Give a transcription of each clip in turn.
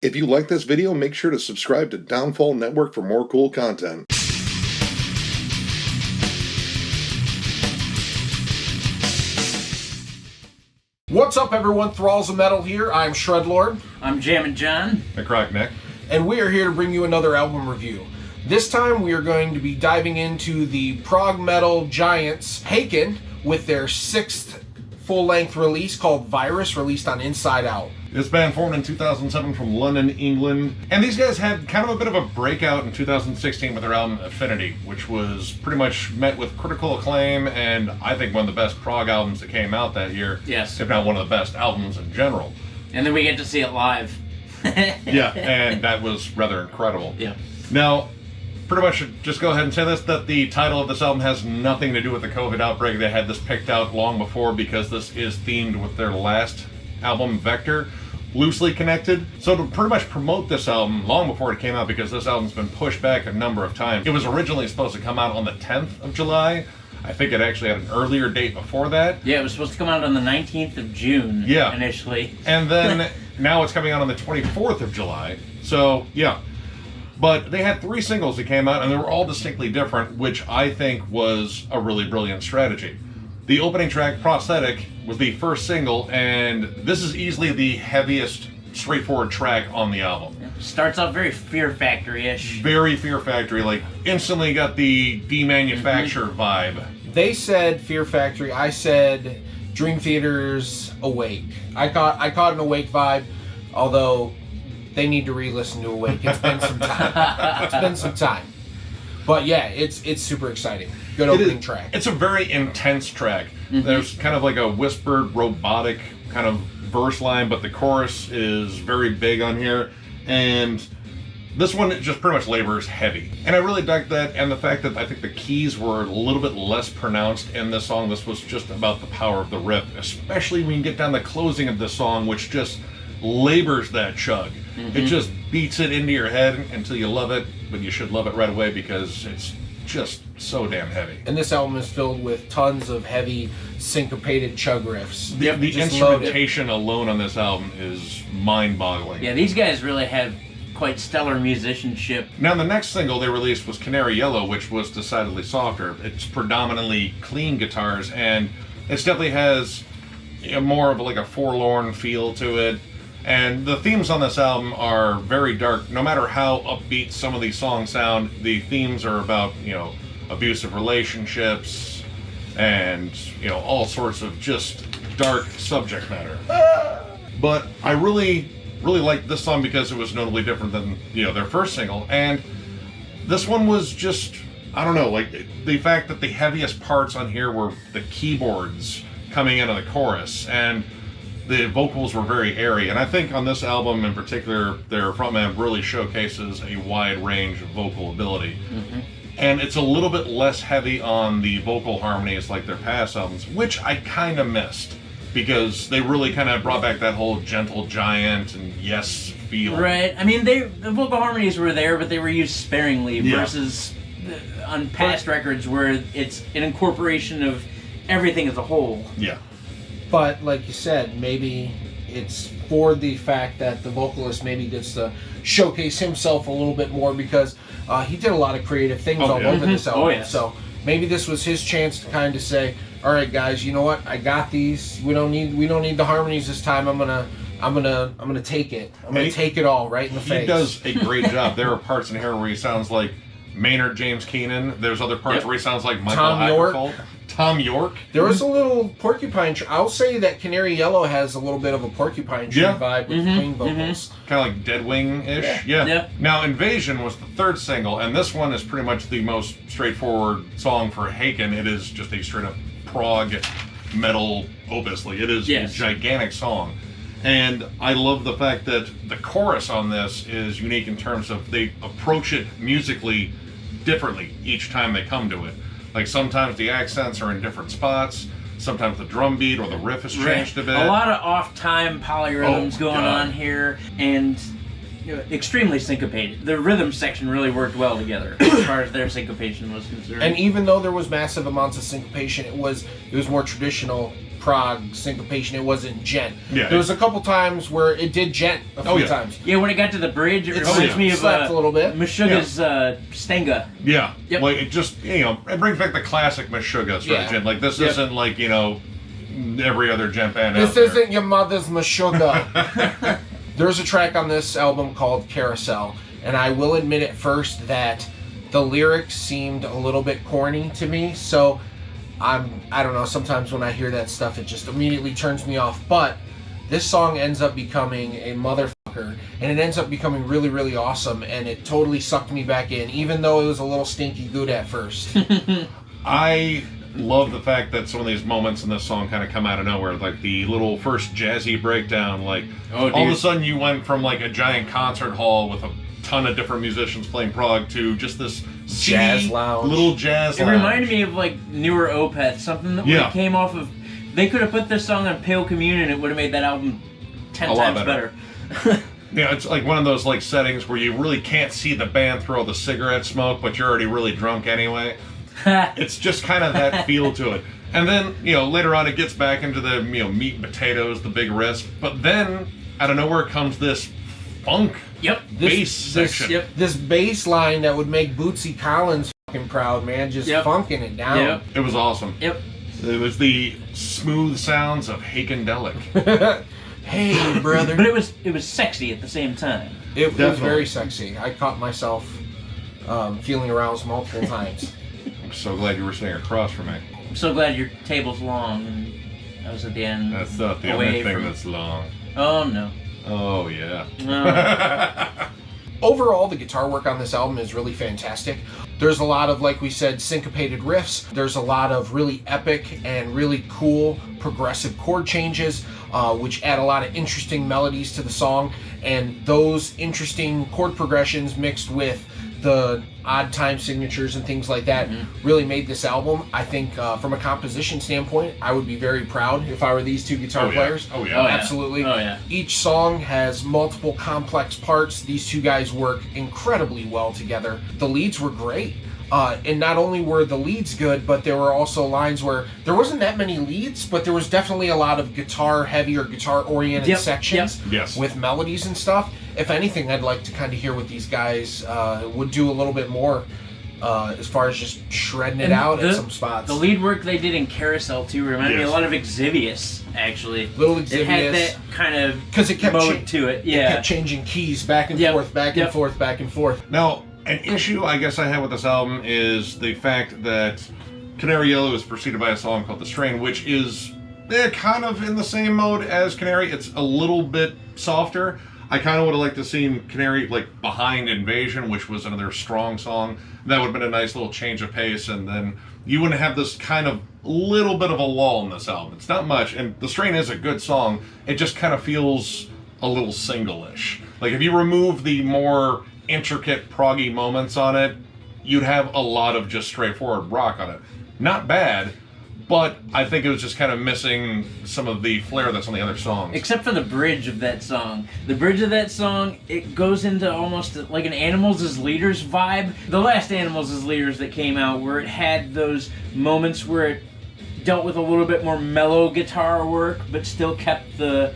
If you like this video, make sure to subscribe to Downfall Network for more cool content. What's up, everyone? Thralls of Metal here. I'm Shredlord. I'm Jammin John. Necrotic Nick. And we are here to bring you another album review. This time we are going to be diving into the prog metal giants Haken with their sixth full-length release called Virus, released on Inside Out. This band formed in 2007 from London, England, and these guys had kind of a bit of a breakout in 2016 with their album Affinity, which was pretty much met with critical acclaim and I think one of the best prog albums that came out that year. Yes. If not one of the best albums in general. And then we get to see it live. Yeah, and that was rather incredible. Yeah. Now, pretty much should just go ahead and say this, that the title of this album has nothing to do with the COVID outbreak. They had this picked out long before because this is themed with their last album, Vector, loosely connected. So to pretty much promote this album long before it came out, because this album's been pushed back a number of times. It was originally supposed to come out on the 10th of July. I think it actually had an earlier date before that. Yeah, it was supposed to come out on the 19th of June initially. And then now it's coming out on the 24th of July. So, yeah. But they had 3 singles that came out, and they were all distinctly different, which I think was a really brilliant strategy. The opening track, Prosthetic, was the first single, and this is easily the heaviest, straightforward track on the album. Starts off very Fear Factory-ish. Very Fear Factory, like instantly got the demanufacture vibe. They said Fear Factory, I said Dream Theater's Awake. I caught an Awake vibe, although they need to re-listen to Awake. It's been some time. It's been some time. But yeah, it's super exciting. Good opening track. It's a very intense track. Mm-hmm. There's kind of like a whispered, robotic kind of verse line, but the chorus is very big on here. And this one just pretty much labors heavy. And I really dug that, and the fact that I think the keys were a little bit less pronounced in this song. This was just about the power of the riff, especially when you get down the closing of the song, which just labors that chug. Mm-hmm. It just beats it into your head until you love it, but you should love it right away because it's just so damn heavy. And this album is filled with tons of heavy, syncopated chug riffs. The instrumentation alone on this album is mind-boggling. Yeah, these guys really have quite stellar musicianship. Now, the next single they released was Canary Yellow, which was decidedly softer. It's predominantly clean guitars, and it definitely has more of like a forlorn feel to it. And the themes on this album are very dark. No matter how upbeat some of these songs sound, the themes are about, abusive relationships and, all sorts of just dark subject matter. But I really liked this song because it was notably different than, their first single. And this one was just, I don't know, like the fact that the heaviest parts on here were the keyboards coming into the chorus, and the vocals were very airy, and I think on this album in particular, their frontman really showcases a wide range of vocal ability. Mm-hmm. And it's a little bit less heavy on the vocal harmonies like their past albums, which I kind of missed, because they really kind of brought back that whole gentle giant and yes feel. Right. I mean, the vocal harmonies were there, but they were used sparingly versus on past records where it's an incorporation of everything as a whole. Yeah. But like you said, maybe it's for the fact that the vocalist maybe gets to showcase himself a little bit more, because he did a lot of creative things all over this album. Oh, yes. So maybe this was his chance to kind of say, "All right, guys, you know what? I got these. We don't need the harmonies this time. I'm gonna take it. I'm gonna take it all right in the face." He does a great job. There are parts in here where he sounds like Maynard James Keenan. There's other parts where he sounds like Michael Ackerfeld. Tom York. There was a little Porcupine Tree. I'll say that Canary Yellow has a little bit of a Porcupine Tree vibe with the clean vocals. Kind of like Deadwing-ish. Yeah. Now, Invasion was the third single, and this one is pretty much the most straightforward song for Haken. It is just a straight-up prog metal opus. It is a gigantic song. And I love the fact that the chorus on this is unique in terms of they approach it musically differently each time they come to it. Like sometimes the accents are in different spots, sometimes the drum beat or the riff has changed a bit. A lot of off-time polyrhythms going on here, and extremely syncopated. The rhythm section really worked well together as far as their syncopation was concerned. And even though there was massive amounts of syncopation, it was more traditional prog syncopation. It wasn't gent. Yeah. There was a couple times where it did gent a few times. Yeah, when it got to the bridge, it reminds me of a little bit. Meshuggah's Stenga. Yeah. Yep. Like, it just, it brings back the classic Meshuggah sort of gent. Like, this isn't like, every other gent band This out there. isn't your mother's Meshuggah. There's a track on this album called Carousel, and I will admit at first that the lyrics seemed a little bit corny to me, so I don't know, sometimes when I hear that stuff it just immediately turns me off, but this song ends up becoming a motherfucker, and it ends up becoming really, really awesome, and it totally sucked me back in, even though it was a little stinky good at first. I love the fact that some of these moments in this song kind of come out of nowhere, like the little first jazzy breakdown, like all of a sudden you went from like a giant concert hall with a ton of different musicians playing prog to just this jazz lounge. Little jazz lounge. It reminded me of like newer Opeth, something that when it came off of. They could have put this song on Pale Commune and it would have made that album 10 times better. Yeah, it's like one of those like settings where you really can't see the band through all the cigarette smoke, but you're already really drunk anyway. It's just kind of that feel to it. And then, later on it gets back into the, meat and potatoes, the big riff. But then, out of nowhere comes this funk bass section. This bass line that would make Bootsy Collins fucking proud, man. Just funking it down. Yep. It was awesome. Yep. It was the smooth sounds of Hakendelic. Hey, brother. But it was sexy at the same time. It was very sexy. I caught myself feeling aroused multiple times. I'm so glad you were sitting across from me. I'm so glad your table's long and I was at the end. That's not the only thing that's long. Oh, no. Oh, yeah. No. Overall, the guitar work on this album is really fantastic. There's a lot of, like we said, syncopated riffs. There's a lot of really epic and really cool progressive chord changes, which add a lot of interesting melodies to the song. And those interesting chord progressions mixed with the odd time signatures and things like that really made this album. I think from a composition standpoint, I would be very proud if I were these two guitar players. Oh yeah. Absolutely. Oh yeah. Each song has multiple complex parts. These two guys work incredibly well together. The leads were great. And not only were the leads good, but there were also lines where there wasn't that many leads, but there was definitely a lot of guitar heavy or guitar oriented sections with melodies and stuff. If anything, I'd like to kind of hear what these guys would do a little bit more as far as just shredding it out at some spots. The lead work they did in Carousel too reminded me a lot of Exvivius, actually. Little Exvivius. It had that kind of mode to it. Yeah. It kept changing keys back and forth, back and forth, back and forth. Now, an issue I guess I have with this album is the fact that Canary Yellow is preceded by a song called The Strain, which is kind of in the same mode as Canary. It's a little bit softer. I kind of would have liked to see Canary like behind Invasion, which was another strong song. That would have been a nice little change of pace, and then you wouldn't have this kind of little bit of a lull in this album. It's not much, and The Strain is a good song. It just kind of feels a little single-ish. Like if you remove the more intricate proggy moments on it, you'd have a lot of just straightforward rock on it. Not bad, but I think it was just kind of missing some of the flair that's on the other songs. Except for the bridge of that song. The bridge of that song, it goes into almost like an Animals as Leaders vibe. The last Animals as Leaders that came out, where it had those moments where it dealt with a little bit more mellow guitar work, but still kept the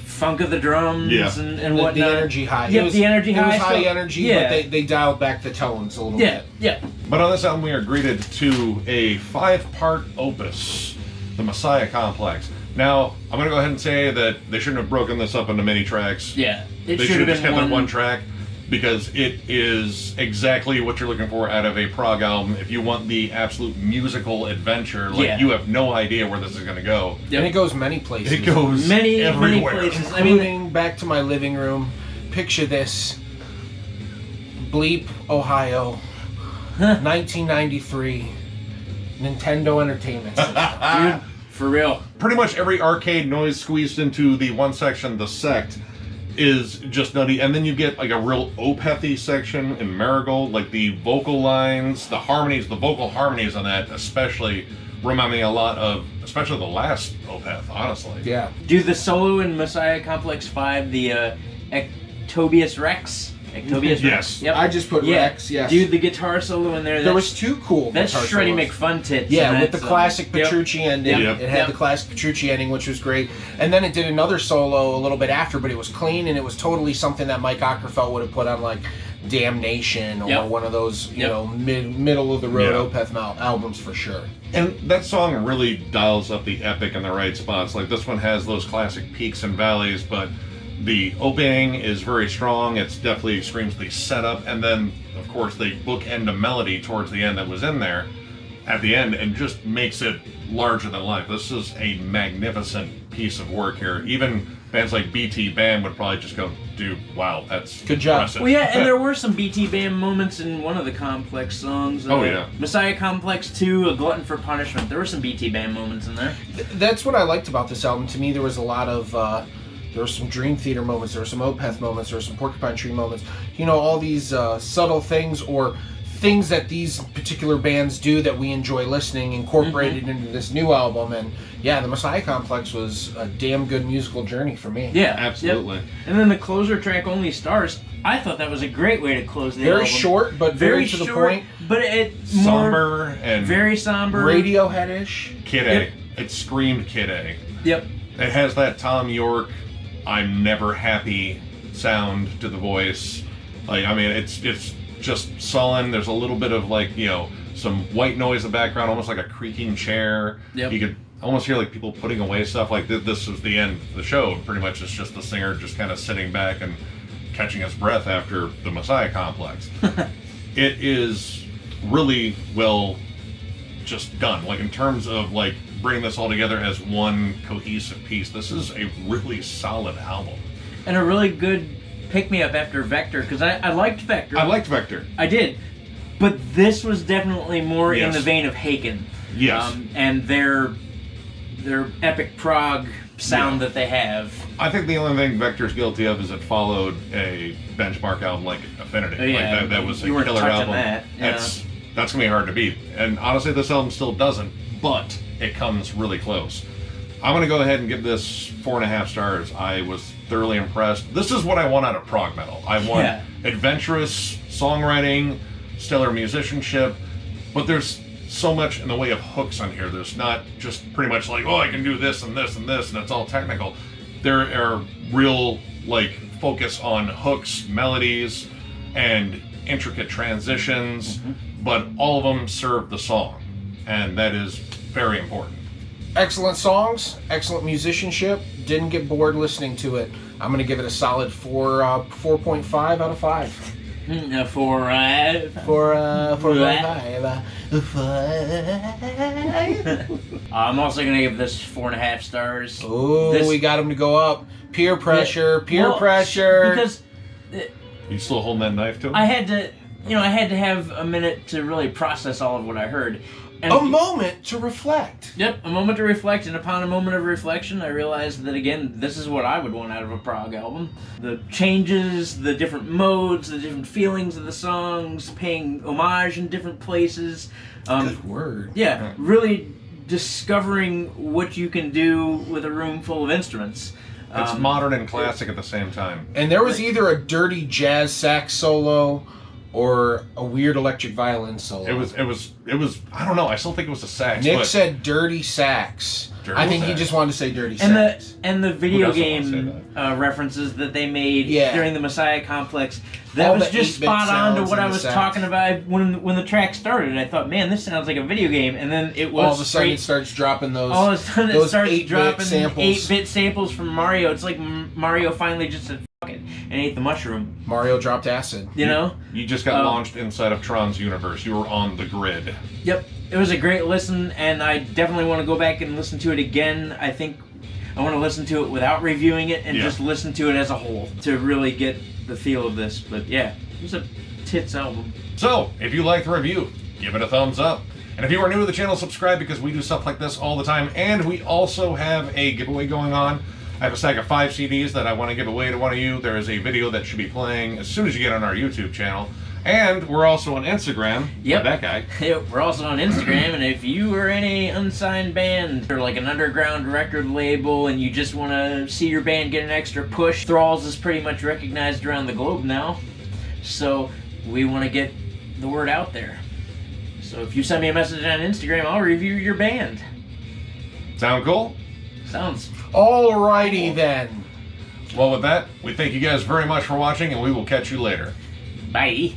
funk of the drums and whatnot. The energy high. Yep, the energy high. It was high energy, but they dialed back the tones a little bit. Yeah. But on this album, we are greeted to a 5-part opus, The Messiah Complex. Now, I'm going to go ahead and say that they shouldn't have broken this up into mini tracks. Yeah, they should have just kept it one track, because it is exactly what you're looking for out of a prog album. If you want the absolute musical adventure, you have no idea where this is going to go. Yep. And it goes many places. It goes everywhere. Many places. Including back to my living room. Picture this. Bleep, Ohio. 1993. Nintendo Entertainment System. Dude, for real. Pretty much every arcade noise squeezed into the one section, the sect, is just nutty. And then you get like a real Opethy section in Marigold, like the vocal lines, the harmonies, the vocal harmonies on that especially remind me a lot of, especially the last Opeth, honestly. Yeah. Do the solo in Messiah Complex 5, the Tobias Rex, Tobias Yes. Rex. Yep. I just put Rex, yes. Dude, the guitar solo in there. There was two cool That's guitar Shreddy solos. McFun tits. Yeah, in with that the song. classic Yep. Petrucci ending. Yep. It had the classic Petrucci ending, which was great. And then it did another solo a little bit after, but it was clean, and it was totally something that Mike Ockerfeldt would have put on, like, Damnation or one of those, you know, middle of the road Opeth albums for sure. And that song really dials up the epic in the right spots. Like, this one has those classic peaks and valleys, but the opening is very strong. It's definitely screams the setup, and then, of course, they bookend a melody towards the end that was in there at the end and just makes it larger than life. This is a magnificent piece of work here. Even bands like BT Bam would probably just go, dude, wow, that's good job. impressive. Well, yeah, and there were some BT Bam moments in one of the Complex songs. Messiah Complex 2, A Glutton for Punishment. There were some BT Bam moments in there. That's what I liked about this album. To me, there was a lot of... there were some Dream Theater moments, there were some Opeth moments, there were some Porcupine Tree moments. You know, all these subtle things or things that these particular bands do that we enjoy listening incorporated into this new album. And yeah, the Messiah Complex was a damn good musical journey for me. Yeah, absolutely. Yep. And then the closer track, Only Stars, I thought that was a great way to close the album. Very short, but very to the point. But it somber and very somber. Radiohead-ish. Kid A. It screamed Kid A. Yep. It has that Tom York, I'm never happy sound to the voice. Like, I mean, it's just sullen. There's a little bit of, like, you know, some white noise in the background, almost like a creaking chair. Yep. You could almost hear like people putting away stuff. Like this is the end of the show. Pretty much it's just the singer just kind of sitting back and catching his breath after the Messiah Complex. It is really well just done. Like, in terms of like bringing this all together as one cohesive piece, this is a really solid album. And a really good pick-me-up after Vector, because I liked Vector. I liked Vector. I did. But this was definitely more in Yes. the vein of Haken. Yes. And their epic prog sound that they have. I think the only thing Vector's guilty of is it followed a benchmark album like Affinity. Oh, yeah. Like that was a You weren't killer touching album. that, yeah. That's gonna be hard to beat. And honestly, this album still doesn't, but it comes really close. I'm gonna go ahead and give this 4.5 stars. I was thoroughly impressed. This is what I want out of prog metal. I want adventurous songwriting, stellar musicianship, but there's so much in the way of hooks on here. There's not just pretty much like, oh, I can do this and this and this, and it's all technical. There are real, like, focus on hooks, melodies, and intricate transitions, but all of them serve the song, and that is very important. Excellent songs, excellent musicianship. Didn't get bored listening to it. I'm going to give it a solid 4.5 out of 5. I'm also gonna give this 4.5 stars. Oh, we got him to go up. Peer pressure, pressure. Because You still holding that knife to him? I had to have a minute to really process all of what I heard. And a moment to reflect. Yep, a moment to reflect, and upon a moment of reflection, I realized that, again, this is what I would want out of a prog album. The changes, the different modes, the different feelings of the songs, paying homage in different places. Good word. Yeah, really discovering what you can do with a room full of instruments. It's modern and classic at the same time. And there was either a dirty jazz sax solo or a weird electric violin solo. It was. I don't know. I still think it was a sax. Nick but said dirty sax. Dirty I think he sax. just wanted to say dirty And sax. the video doesn't want to game say references that they made during the Messiah Complex, that All was the just 8-bit spot on to sounds what in I the was sax. talking about when the track started. I thought, man, this sounds like a video game, and then it was All of a sudden straight- it starts dropping those. all of a sudden it those starts 8-bit dropping samples. 8-bit samples from Mario. It's like Mario finally just said fuck it and ate the mushroom. Mario dropped acid. You know? You just got launched inside of Tron's universe. You were on the grid. Yep. It was a great listen, and I definitely want to go back and listen to it again. I think I want to listen to it without reviewing it and just listen to it as a whole to really get the feel of this. But yeah, it was a tits album. So, if you like the review, give it a thumbs up. And if you are new to the channel, subscribe, because we do stuff like this all the time. And we also have a giveaway going on. I have a stack of 5 CDs that I want to give away to one of you. There is a video that should be playing as soon as you get on our YouTube channel. And we're also on Instagram. Yep. That guy. We're also on Instagram, and if you are in a unsigned band or like an underground record label and you just want to see your band get an extra push, Thralls is pretty much recognized around the globe now. So we want to get the word out there. So if you send me a message on Instagram, I'll review your band. Sound cool? Sounds. Alrighty then. Well, with that, we thank you guys very much for watching, and we will catch you later. Bye.